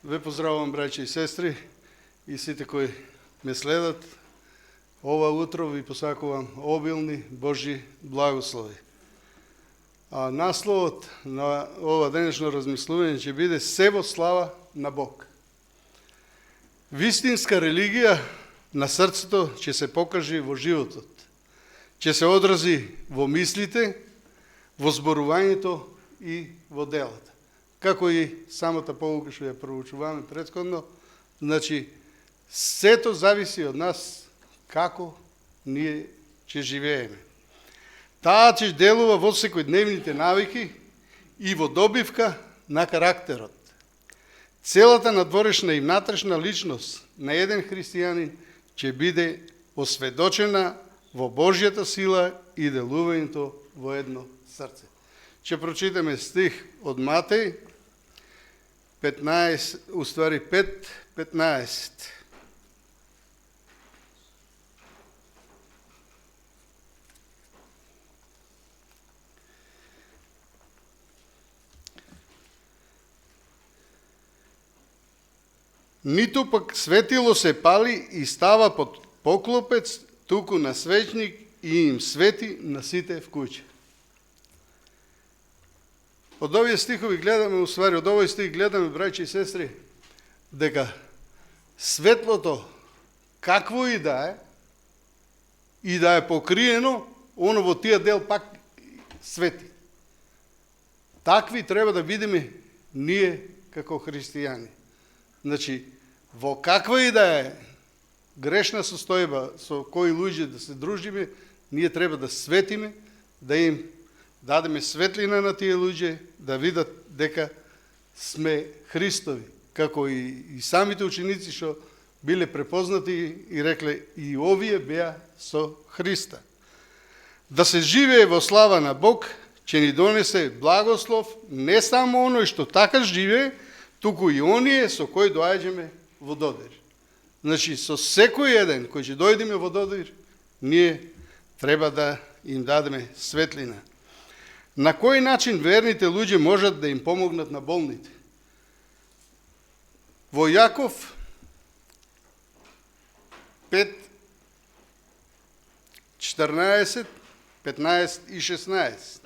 Ве поздравувам, браќа и сестри, и сите кои ме следат. Ова утро ви посакувам обилни Божји благослови. А насловот на ова денешно размислување ќе биде "Се во слава на Бог". Вистинска религија на срцето ќе се покажи во животот, ќе се одрази во мислите, во зборувањето и во делата. Како и самата поука што ја проучуваме претходно, значи сето зависи од нас како ние ќе живееме. Таа ќе делува во секојдневните навики и во добивка на карактерот. Целата надворешна и внатрешна личност на еден христијанин ќе биде осведочена во Божјата сила и делувањето во едно срце. Ќе прочитаме стих од Матеј 5:15. Ниту пак светило се пали и става под поклопец, туку на свечник и им свети на сите в куќа. Од овие стихови гледаме, усвари, од овој стих гледаме, браќи и сестри, дека светлото, какво и да е покриено, оно во тие дел пак свети. Такви треба да бидеме ние како христијани. Значи, во каква и да е грешна состојба со кои луѓе да се дружиме, ние треба да светиме, да им дадеме светлина на тие луѓе, да видат дека сме Христови, како и самите ученици што биле препознати и рекле и овие беа со Христа. Да се живее во слава на Бог, ќе ни донесе благослов не само оној што така живее, туку и оние со кои доаѓаме во додир. Значи, со секој еден кој ќе дојдеме во додир, ние треба да им дадеме светлина. На кој начин верните луѓе можат да им помогнат на болните? Во Јаков 5:14, 15 и 16.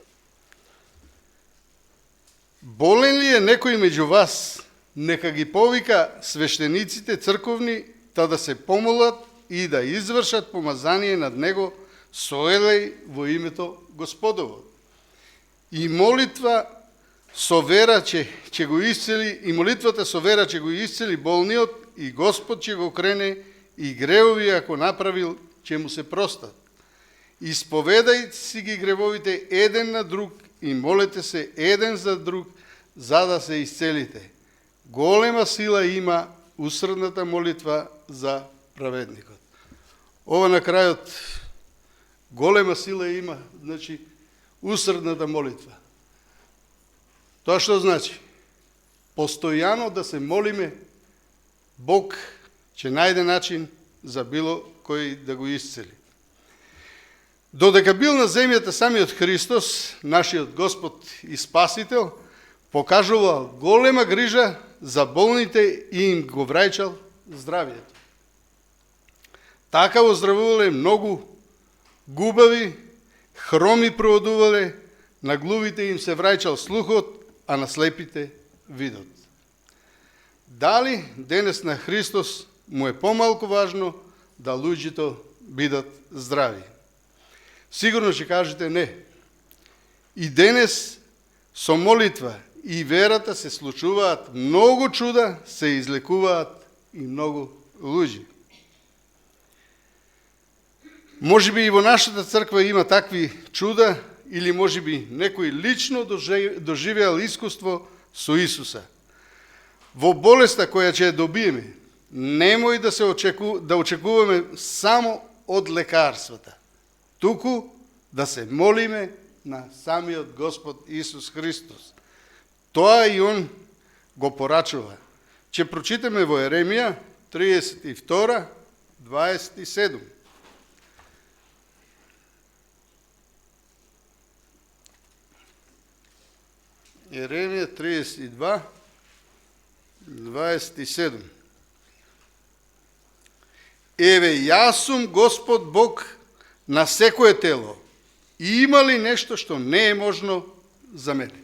Болен ли е некој меѓу вас, нека ги повика свештениците црковни, та да се помолат и да извршат помазание над него со елеј во името Господово. И молитва со вера ќе го исцели, и молитвата со вера ќе го исцели болниот, и Господ ќе го крене, и гревови ако направил, ќе му се простат. Исповедајте си ги гревовите еден на друг и молете се еден за друг, за да се исцелите. Голема сила има усредната молитва за праведникот. Ова на крајот, голема сила има, значи, усредната молитва. Тоа што значи? Постојано да се молиме, Бог ќе најде начин за било кој да го исцели. Додека бил на земјата самиот Христос, нашиот Господ и Спасител, покажувал голема грижа за болните и им го враќал здравието. Така оздравувале многу губави, хроми проводувале, на глувите им се враќал слухот, а на слепите видот. Дали денес на Христос му е помалку важно да луѓето бидат здрави? Сигурно ќе кажете не. И денес со молитва и верата се случуваат многу чуда, се излекуваат и многу луѓе. Може би и во нашата црква има такви чуда, или може би некој лично доживеал искуство со Исуса. Во болеста која ќе добиеме, немој да очекуваме само од лекарствата, туку да се молиме на самиот Господ Исус Христос. Тоа и Он го порачува. Ќе прочитаме во Еремија 32:27. Еремија 32, 27. Еве, јас сум Господ Бог на секое тело. И има ли нешто што не е можно за мене?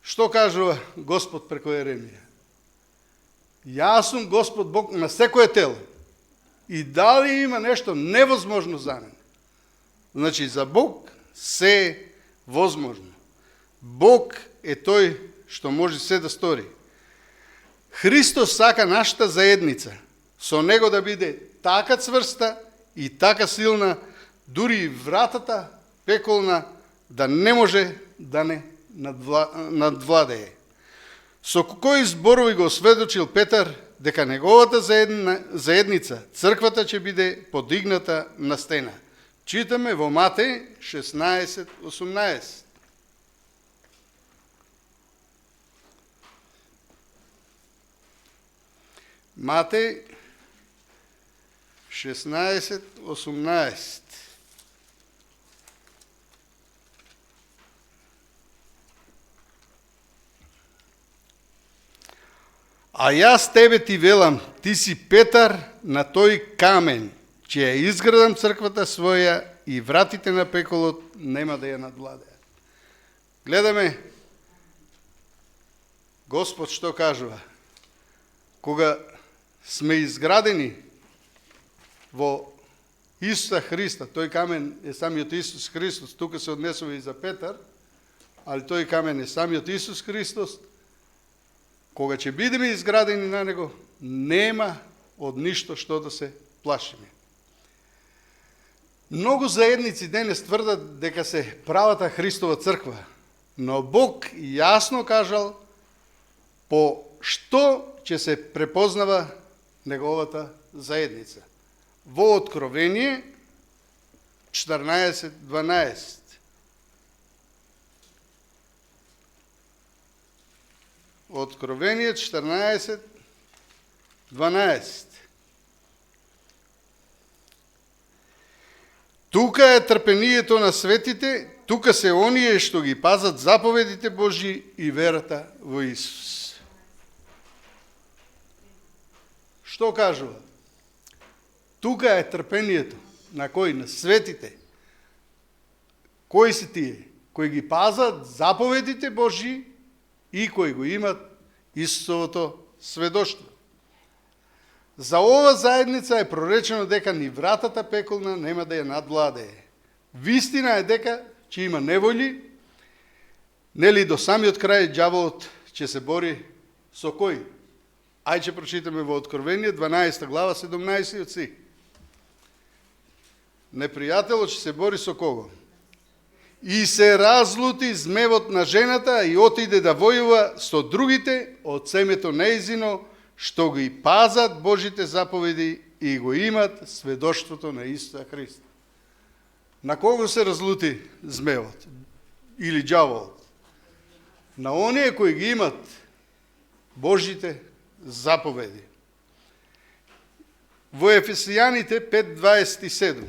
Што кажува Господ преку Еремија? Јас сум Господ Бог на секое тело. И дали има нешто невозможно за мене? Значи, за Бог се е возможно. Бог е тој што може се да стори. Христос сака нашата заедница, со Него да биде така цврста и така силна, дури и вратата пеколна да не може да не надвладее. Со кои зборови го осведочил Петар дека неговата заедница, црквата ќе биде подигната на стена. Читаме во Матеј 16:18. Матеј 16:18. А јас тебе ти велам, ти си Петар, на тој камен, че ја изградам црквата своја и вратите на пеколот нема да ја надвладеат. Гледаме Господ што кажува. Кога сме изградени во Исуса Христа, тој камен е самиот Исус Христос, тука се однесува и за Петар, али тој камен е самиот Исус Христос. Кога ќе бидеме изградени на Него, нема од ништо што да се плашиме. Многу заедници денес тврдат дека се правата Христова црква, но Бог јасно кажал по што ќе се препознава неговата заедница. Во Откровение 14:12. Откровение 14:12. Тука е трпението на светите, тука се оние што ги пазат заповедите Божји и верата во Исус. Што кажува? Тука е трпението. На кои? На светите. Кои се тие? Кои ги пазат заповедите Божји и кои го имат Исусовото сведоштво. За ова заедница е проречено дека ни вратата пеколна нема да ја надвладее. Вистина е дека ќе има неволи, нели до самиот крај ѓаволот ќе се бори со кој? Ај ќе прочитаме во Откровение 12 глава 17 стих. Непријателот ќе се бори со кого? И се разлути змевот на жената и отиде да војува со другите од семето нејзино, што ги пазат Божите заповеди и го имат сведоштвото на Исуса Христа. На кого се разлути змевот или ѓаволот? На оние кои ги имат Божите заповеди. Во Ефесијаните 5:27.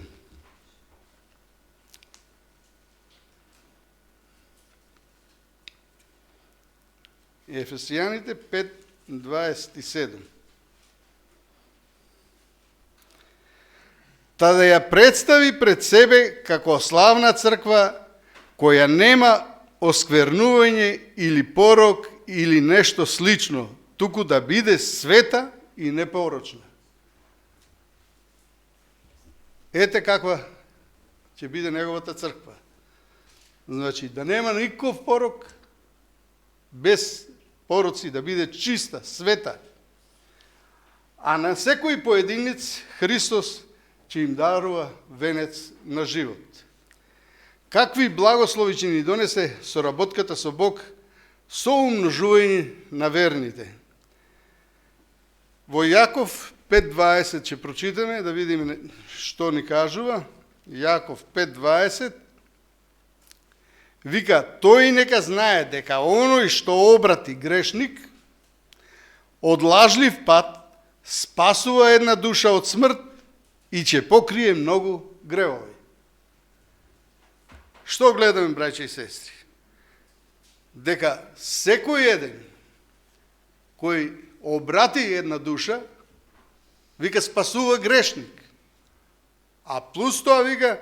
Ефесијаните 5:27. Та да ја представи пред себе како славна црква, која нема осквернување или порок или нешто слично, туку да биде света и непорочна. Ете каква ќе биде неговата црква. Значи, да нема никаков порок, без пороци, да биде чиста, света. А на секој поединец Христос ќе им дарува венец на живот. Какви благослови ќе ни донесе соработката со Бог, со умножување на верните. Во Јаков 5:20 ќе прочитаме, да видиме што ни кажува. Јаков 5:20. Вика, тој нека знае дека оној што обрати грешник од лажлив пат, спасува една душа од смрт и ќе покрие многу гревови. Што гледаме, браќа и сестри? дека секој еден кој обрати една душа, вика спасува грешник. А плюс тоа вика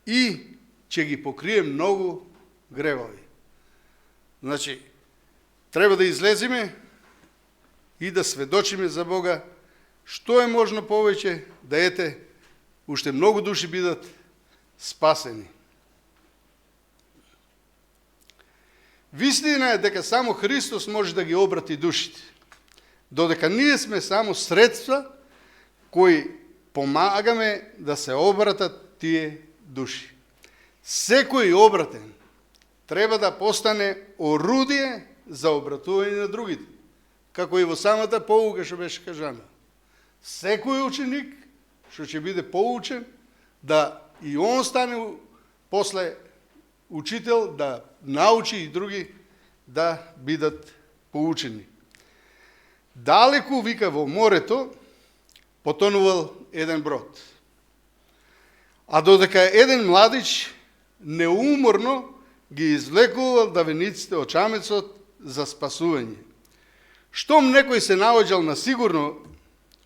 и ќе ги покрие многу гревови. Значи, треба да излеземе и да сведочиме за Бога, што е можно повеќе, да ете, уште многу души бидат спасени. Вистина е дека само Христос може да ги обрати душите, додека ние сме само средства кои помагаме да се обратат тие души. Секој обратен треба да постане орудие за обратување на другите, како и во самата поука што беше кажано. Секој ученик што ќе биде поучен, да и он стане после учител, да научи и други да бидат поучени. Далеку, вика, во морето потонувал еден брод. А додека еден младич неуморно ги извлекувал давениците од чамецот за спасување. Штом некој се наоѓал на сигурно,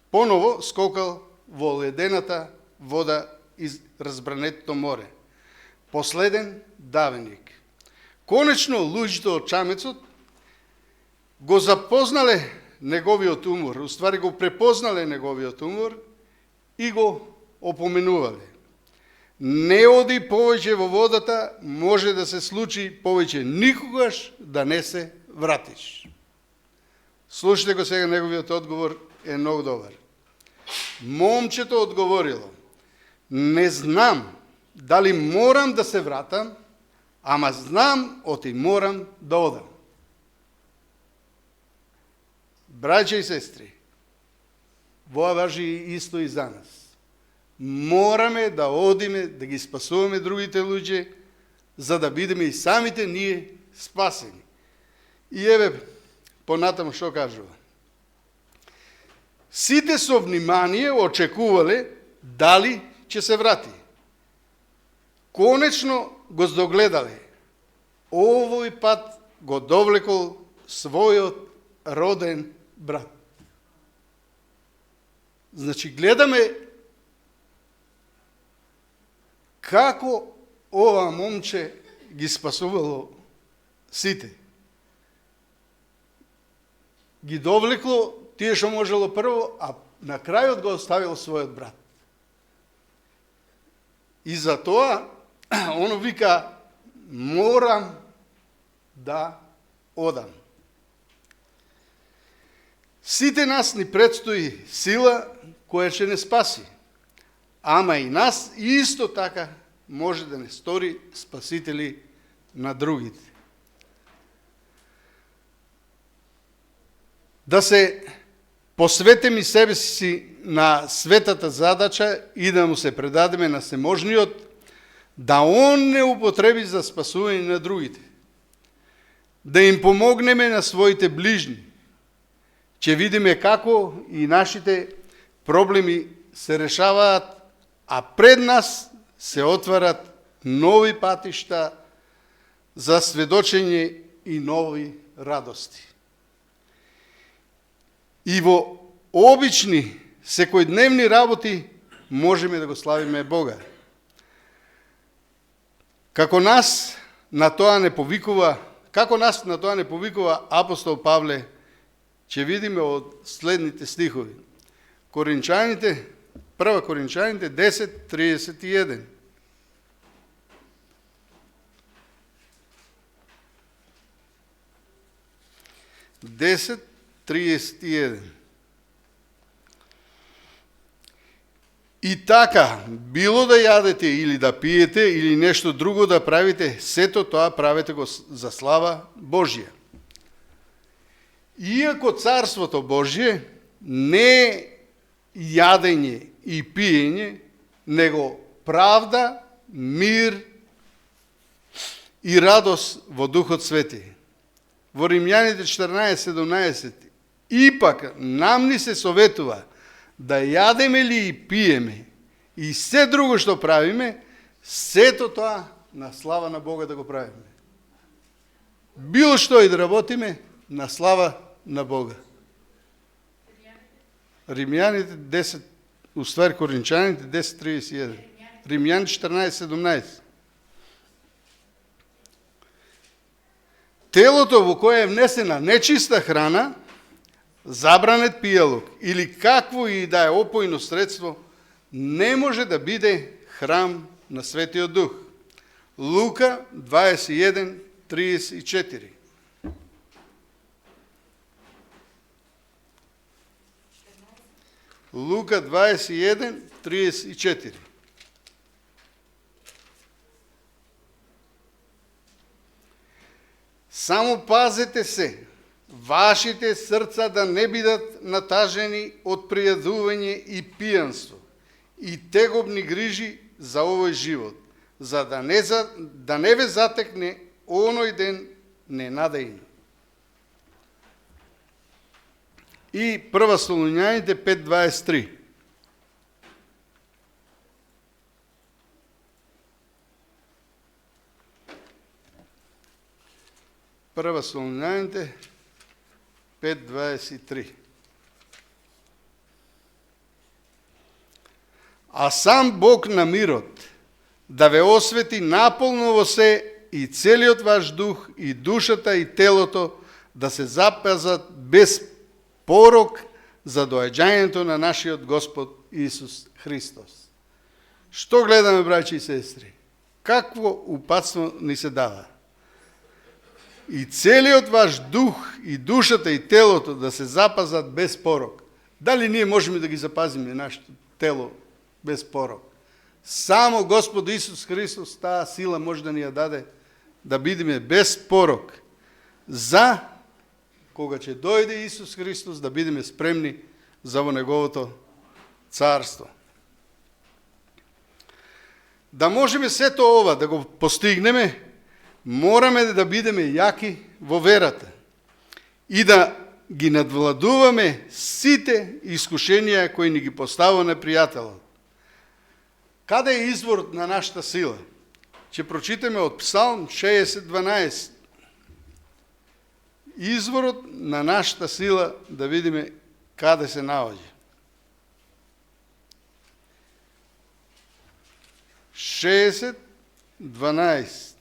поново скокал во ледената вода из разбранетото море. Последен давеник. Конечно, луѓето од чамецот го запознале неговиот умор, уствари го препознале неговиот умор и го опоменувале. Не оди повеќе во водата, може да се случи повеќе никогаш да не се вратиш. Слушайте го сега, неговиот одговор е многу добар. Момчето одговорило: не знам дали морам да се вратам, ама знам оти морам да одам. Браќа и сестри, воа важи исто и за нас. Мораме да одиме, да ги спасуваме другите луѓе, за да бидеме и самите ние спасени. И еве, понатаму што кажува. Сите со внимание очекувале дали ќе се врати. Конечно го здогледале. Овој пат го довлекол својот роден брат. Значи, гледаме како ова момче ги спасувало сите. Ги довлекло тие што можело прво, а на крајот го оставил својот брат. И затоа, оно вика, морам да одам. Сите нас ни предстои сила која ќе не спаси, ама и нас исто така може да не стори спасители на другите. Да се посветиме себе си на светата задача и да му се предадеме на всеможниот, да он не употреби за спасување на другите. Да им помогнеме на своите ближни. Ќе видиме како и нашите проблеми се решаваат, а пред нас се отварат нови патишта за сведочење и нови радости. И во обични, секојдневни работи можеме да го славиме Бога. Како нас на тоа не повикува апостол Павле, ќе видиме од следните стихови. Коринчаните, 1 Коринчаните 10:31. И така, било да јадете или да пиете или нешто друго да правите, сето тоа правете го за слава Божја. Иако Царството Божје не е јадење и пиење, него правда, мир и радост во Духот Свети. Во Римјаните 14:17, ипак нам ни се советува да јадеме ли и пиеме и се друго што правиме, сето тоа на слава на Бога да го правиме. било што и да работиме, на слава на Бога. Римјаните 10, уствари Коринчаните 10:31. Римјани 14:17. Телото во кое е внесена нечиста храна, забранет пијалок или какво и да е опојно средство, не може да биде храм на Светиот Дух. Лука 21:34. Лука 21:34. Само пазете се, вашите срца да не бидат натажени од пријадување и пијанство и тегобни грижи за овој живот, за да не ве затекне оној ден ненадејно. И Прва Солуњаните 5:23. Прва Солуњаните 5:23. А сам Бог на мирот да ве освети наполно во се и целиот ваш дух и душата и телото да се запазат без порок за доаѓањето на нашиот Господ Исус Христос. Што гледаме, браќи и сестри? Какво упатство ни се дава? И целиот ваш дух и душата и телото да се запазат без порок. Дали ние можеме да ги запазиме нашето тело без порок? Само Господ Исус Христос таа сила може да ни ја даде да бидеме без порок за кога ќе дојде Исус Христос, да бидеме спремни за во Неговото царство. Да можеме сето ова да го постигнеме, мораме да бидеме јаки во верата и да ги надвладуваме сите искушенија кои ни ги поставува непријателот. Каде е изворот на нашата сила? Ќе прочитаме од Псалм 60:12. Изворот на нашата сила, да видиме каде се наоѓа. 60:12.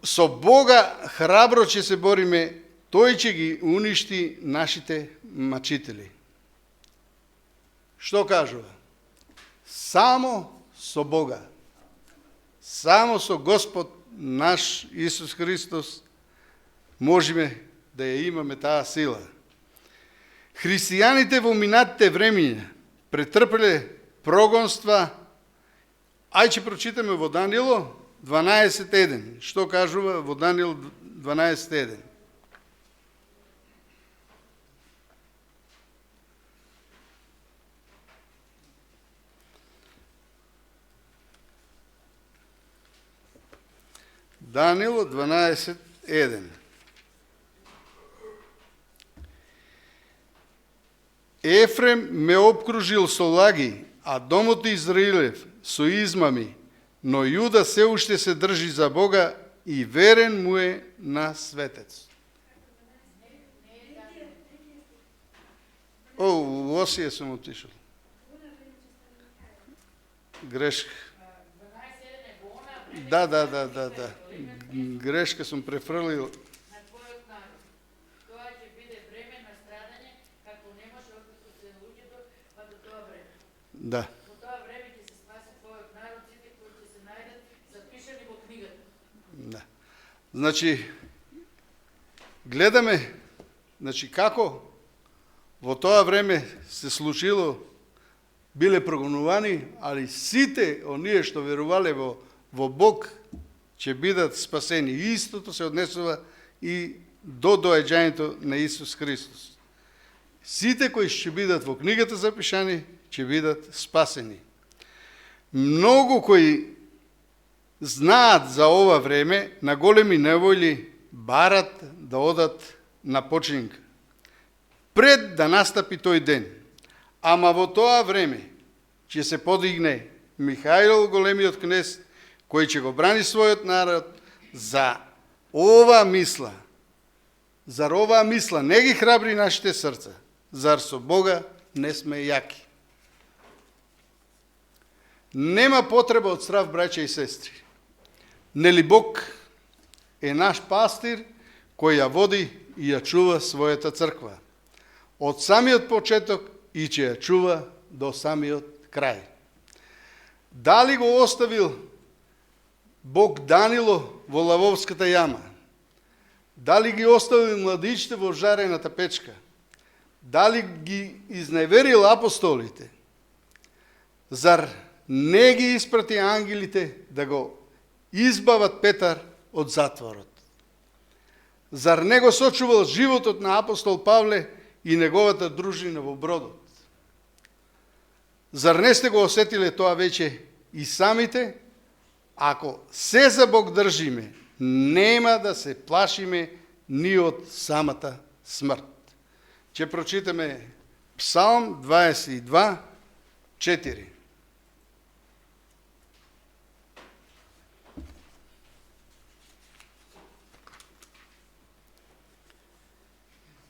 Со Бога храбро ќе се бориме, тој ќе ги уништи нашите мачители. Што кажува? Само со Бога, само со Господ наш Исус Христос можеме да ја имаме таа сила. Христијаните во минатите времиња претрпеле прогонства. Ајде прочитаме во Данијело 12:1. Што кажува во Данијел 12:1? Данијел 12:1. Ефрем ме обкружил со лаги, а домот Израилев со измами, но Јуда се уште се држи за Бога и верен му е на светец. О, Осија сум отишол. Грешка. Да. Грешка сум префрлил. Да. Во тоа време ќе се спаси твојот народ, сите кои ќе се најдат запишани во книгата. Да. Значи, гледаме, како во тоа време се случило, биле прогонувани, али сите оние што верувале во Бог ќе бидат спасени. И истото се однесува и до доаѓањето на Исус Христос. Сите кои ќе бидат во книгата запишани, ќе бидат спасени. Многу кои знаат за ова време, на големи невојли, барат да одат на починка, пред да настапи тој ден. Ама во тоа време ќе се подигне Михаил, големиот кнез, кој ќе го брани својот народ за ова мисла. Зар оваа мисла не ги храбри нашите срца? Зар со Бога не сме јаки? Нема потреба од страв, браќа и сестри. Нели Бог е наш пастир кој ја води и ја чува својата црква. Од самиот почеток и ќе ја чува до самиот крај. Дали го оставил Бог Данило во лавовската јама? Дали ги оставил младичите во жарената печка? Дали ги изневерил апостолите? Зар не ги испрати ангелите да го избават Петар од затворот? Зар не го сочувал животот на апостол Павле и неговата дружина во бродот? Зар не сте го осетиле тоа веќе и самите? Ако се за Бог држиме, нема да се плашиме ни од самата смрт. Ќе прочитаме Псалм 22, 4.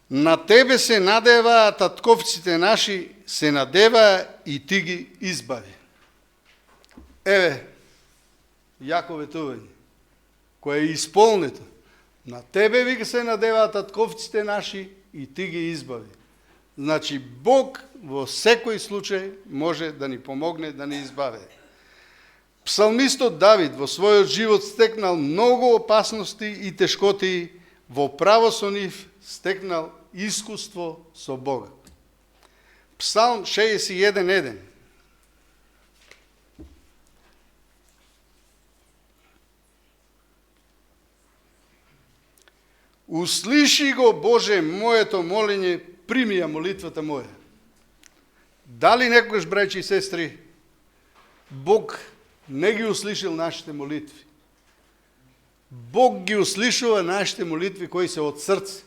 На тебе се надеваа татковците наши, се надеваа и ти ги избави. Еве, јако ветување, кое е исполнето. На тебе вика се надеваа татковците наши и ти ги избави. Значи, Бог во секој случај може да ни помогне да ни избави. Псалмистот Давид во својот живот стекнал многу опасности и тешкоти, во право со нив стекнал искуство со Бога. Псалм 61:1. Услиши го, Боже, моето молење, прими ја молитвата моја. Дали некогаш, браќи и сестри, Бог не ги услишил нашите молитви? Бог ги услишува нашите молитви кои се од срце.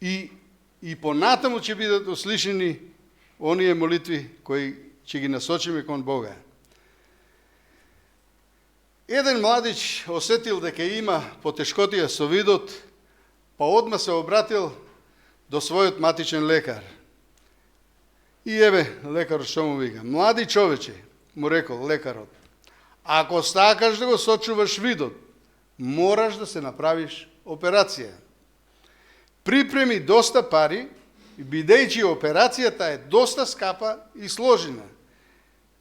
И понатаму ќе бидат услишени оние молитви кои ќе ги насочиме кон Бога. Еден младич осетил дека има потешкотија со видот, па одма се обратил до својот матичен лекар. И еве, лекарот што му вика: млади човече, му рекол лекарот, ако сакаш да го сочуваш видот, мораш да се направиш операција. Припреми доста пари, бидејќи операцијата е доста скапа и сложена.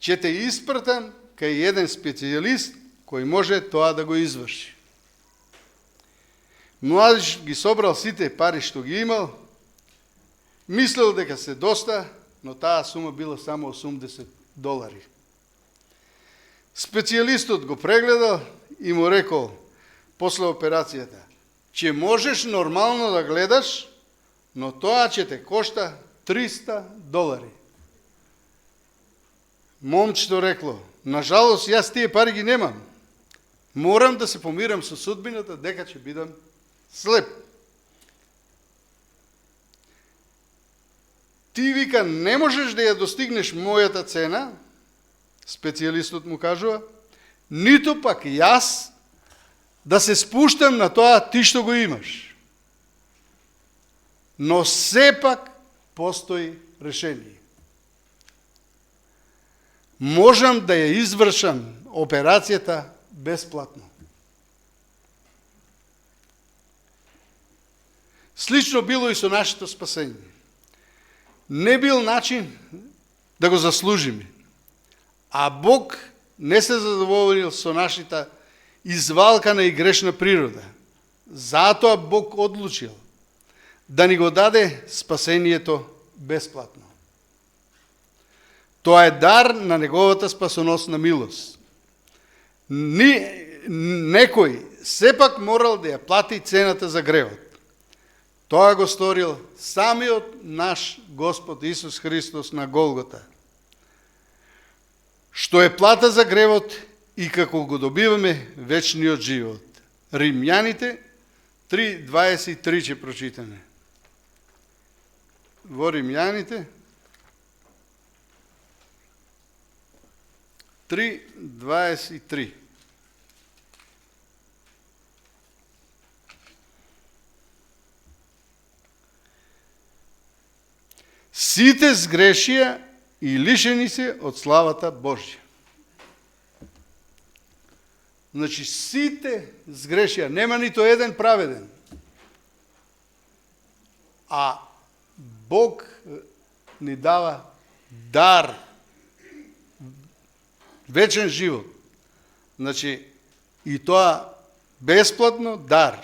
Ќе те испратам кај еден специјалист кој може тоа да го изврши. Младич ги собрал сите пари што ги имал, мислел дека се доста, но таа сума била само $80. Специјалистот го прегледал и му рекол после операцијата: ќе можеш нормално да гледаш, но тоа ќе те кошта $300. Момчето рекло: нажалост, јас тие пари ги немам. Морам да се помирам со судбината дека ќе бидам слеп. Ти, вика, не можеш да ја достигнеш мојата цена, специјалистот му кажува, ниту пак јас да се спуштам на тоа ти што го имаш. Но сепак постои решение. Можам да ја извршам операцијата бесплатно. Слично било и со нашето спасење. Не бил начин да го заслужиме, а Бог не се задоволил со нашата извалкана и грешна природа. Затоа Бог одлучил да ни го даде спасението бесплатно. Тоа е дар на неговата спасоносна милост. Некој сепак морал да ја плати цената за гревот. Тоа го сторил самиот наш Господ Исус Христос на Голгота, што е плата за гревот и како го добиваме вечниот живот. Римјаните 3:23 ќе прочитаме. во Римјаните 3:23. Сите сгрешија и лишени се од славата Божја. Значи, сите сгрешија, нема нито еден праведен. А Бог ни дава дар, вечен живот. Значи, и тоа бесплатно дар.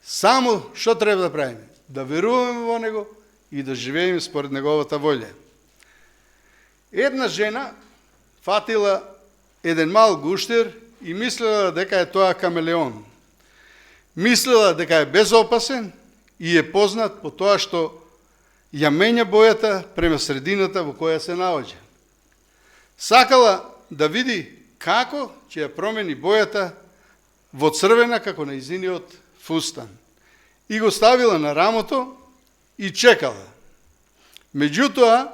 Само што треба да правиме? Да веруваме во Него и да живееме според Неговата волја. Една жена фатила еден мал гуштер и мислела дека е тоа камелеон. Мислела дека е безопасен и е познат по тоа што ја менја бојата према средината во која се наоѓа. Сакала да види како ќе ја промени бојата во црвена како нејзиниот фустан. И го ставила на рамото и чекала. Меѓутоа,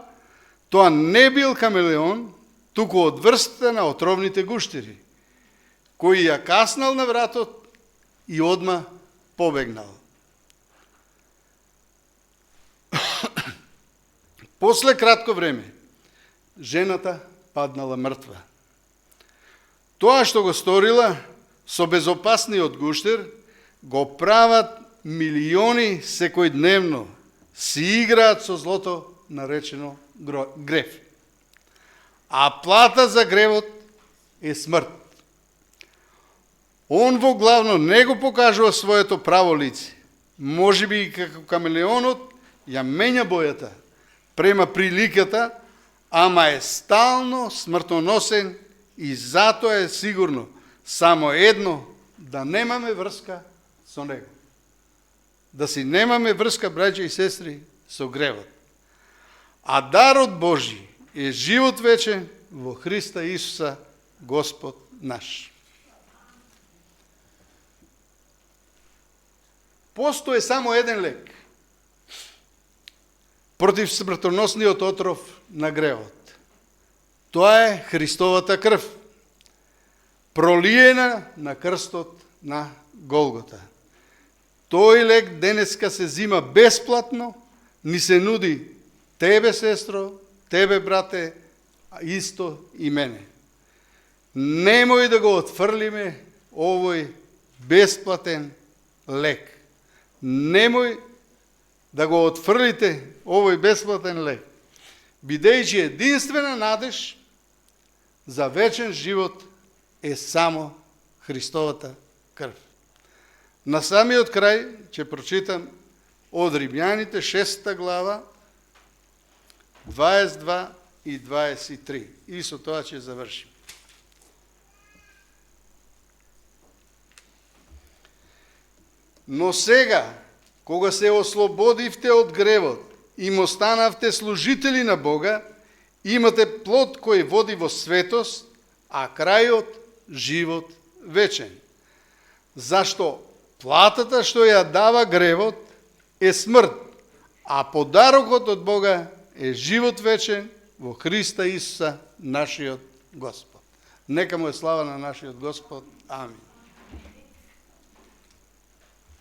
тоа не бил камелеон, туку од врстата на отровните гуштери, кој ја каснал на вратот и одма побегнал. После кратко време, жената паднала мртва. Тоа што го сторила со безопасниот гуштер, го прават милиони секојдневно, си играат со злото наречено грев. А плата за гревот е смрт. Он во главно не го покажува своето право лице. Можеби и како камелеонот ја менја бојата према приликата, ама е стално смртоносен и затоа е сигурно само едно, да немаме врска со него. Да си немаме врска, браќа и сестри, со гревот. А дарот Божи е живот вечен во Христа Исуса, Господ наш. Постои само еден лек против смртоносниот отров на гревот. Тоа е Христовата крв, пролиена на крстот на Голгота. Тој лек денеска се зима бесплатно, ни се нуди тебе, сестро, тебе, брате, а исто и мене. Немој да го отфрлиме овој бесплатен лек. Немој да го отфрлите овој бесплатен лек, бидејќи единствена надеж за вечен живот е само Христовата крв. На самиот крај ќе прочитам од Римјаните 6 глава 22 и 23. И со тоа ќе завршим. Но сега, кога се ослободивте од гревот и му станавте служители на Бога, имате плод кој води во светост, а крајот живот вечен. Зашто платата што ја дава гревот е смрт, а подарокот од Бога е живот вечен во Христа Исуса, нашиот Господ. Нека му е слава на нашиот Господ. Амин.